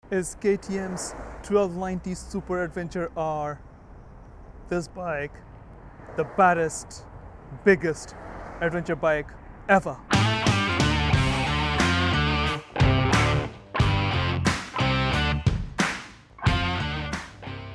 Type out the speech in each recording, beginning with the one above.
is KTM's 1290 Super Adventure R. This bike, the baddest, biggest adventure bike ever.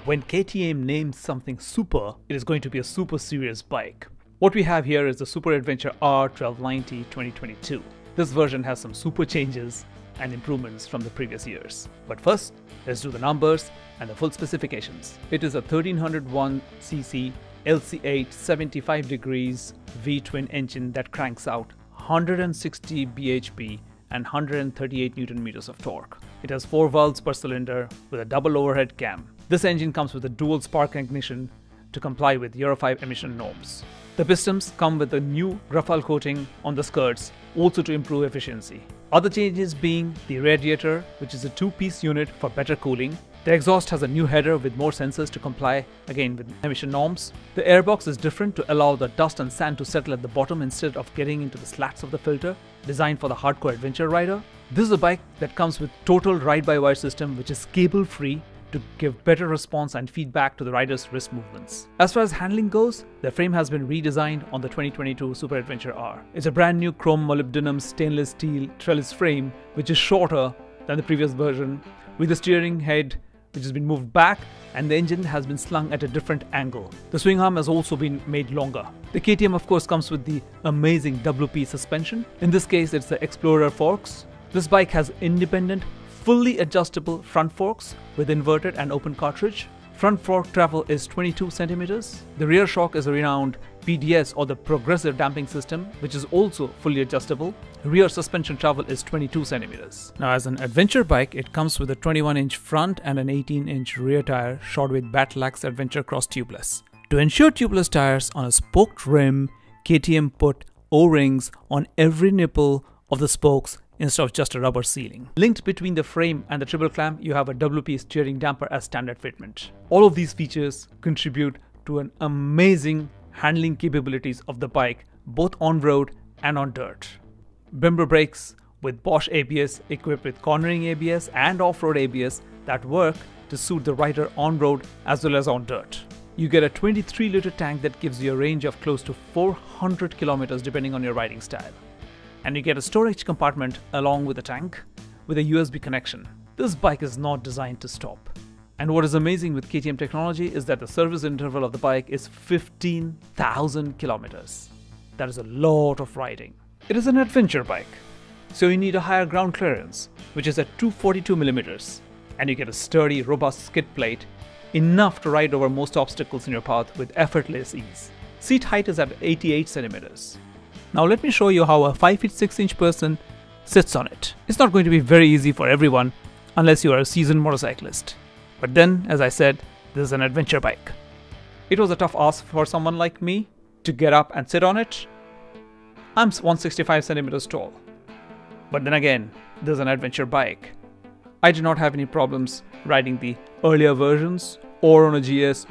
When KTM names something super, it is going to be a super serious bike. What we have here is the Super Adventure R 1290 2022. This version has some super changes and improvements from the previous years. But first, let's do the numbers and the full specifications. It is a 1301 cc LC8 75 degrees VTwin engine that cranks out 160 bhp and 138 Newton meters of torque. It has 4 valves per cylinder with a double overhead cam. This engine comes with a dual spark ignition to comply with Euro 5 emission norms. The pistons come with a new graphite coating on the skirts, also to improve efficiency. Other changes being the radiator, which is a 2-piece unit for better cooling. The exhaust has a new header with more sensors to comply again with emission norms. The airbox is different to allow the dust and sand to settle at the bottom instead of getting into the slats of the filter, designed for the hardcore adventure rider. This is a bike that comes with total ride-by-wire system, which is cable-free to give better response and feedback to the rider's wrist movements. As far as handling goes, the frame has been redesigned on the 2022 Super Adventure R. It's a brand new chrome molybdenum stainless steel trellis frame, which is shorter than the previous version, with the steering head which has been moved back and the engine has been slung at a different angle. The swing arm has also been made longer. The KTM of course comes with the amazing WP suspension. In this case, it's the Explorer forks. This bike has independent, fully adjustable front forks with inverted and open cartridge. Front fork travel is 22 centimeters. The rear shock is a renowned PDS or the progressive damping system, which is also fully adjustable. Rear suspension travel is 22 centimeters. Now, as an adventure bike, it comes with a 21-inch front and an 18-inch rear tire shod with Battlax Adventure Cross tubeless. To ensure tubeless tires on a spoked rim, KTM put O-rings on every nipple of the spokes instead of just a rubber sealing. Linked between the frame and the triple clamp, you have a WP steering damper as standard fitment. All of these features contribute to an amazing handling capabilities of the bike, both on road and on dirt. Brembo Brakes with Bosch ABS equipped with cornering ABS and off-road ABS that work to suit the rider on road as well as on dirt. You get a 23-liter tank that gives you a range of close to 400 kilometers depending on your riding style. And you get a storage compartment along with a tank with a USB connection. This bike is not designed to stop. And what is amazing with KTM technology is that the service interval of the bike is 15,000 kilometers. That is a lot of riding. It is an adventure bike, so you need a higher ground clearance, which is at 242 millimeters, and you get a sturdy, robust skid plate, enough to ride over most obstacles in your path with effortless ease. Seat height is at 88 centimeters. Now let me show you how a 5 feet 6 inch person sits on it. It's not going to be very easy for everyone unless you are a seasoned motorcyclist. But then, as I said, this is an adventure bike. It was a tough ask for someone like me to get up and sit on it. I'm 165 centimeters tall. But then again, this is an adventure bike. I do not have any problems riding the earlier versions or on a GS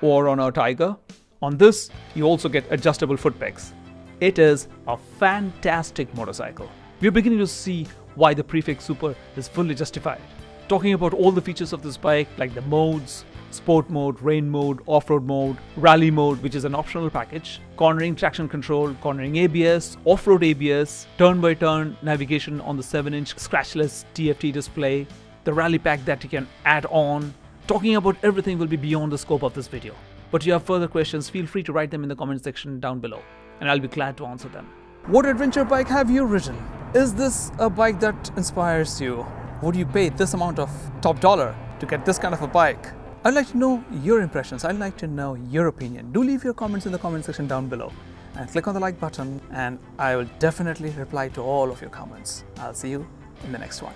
or on a Tiger. On this, you also get adjustable foot pegs. It is a fantastic motorcycle. We are beginning to see why the prefix Super is fully justified. Talking about all the features of this bike, like the modes, sport mode, rain mode, off-road mode, rally mode, which is an optional package, cornering traction control, cornering ABS, off-road ABS, turn-by-turn navigation on the 7-inch scratchless TFT display, the rally pack that you can add on. Talking about everything will be beyond the scope of this video. But if you have further questions, feel free to write them in the comment section down below, and I'll be glad to answer them. What adventure bike have you ridden? Is this a bike that inspires you? Would you pay this amount of top dollar to get this kind of a bike? I'd like to know your impressions. I'd like to know your opinion. Do leave your comments in the comment section down below and click on the like button, and I will definitely reply to all of your comments. I'll see you in the next one.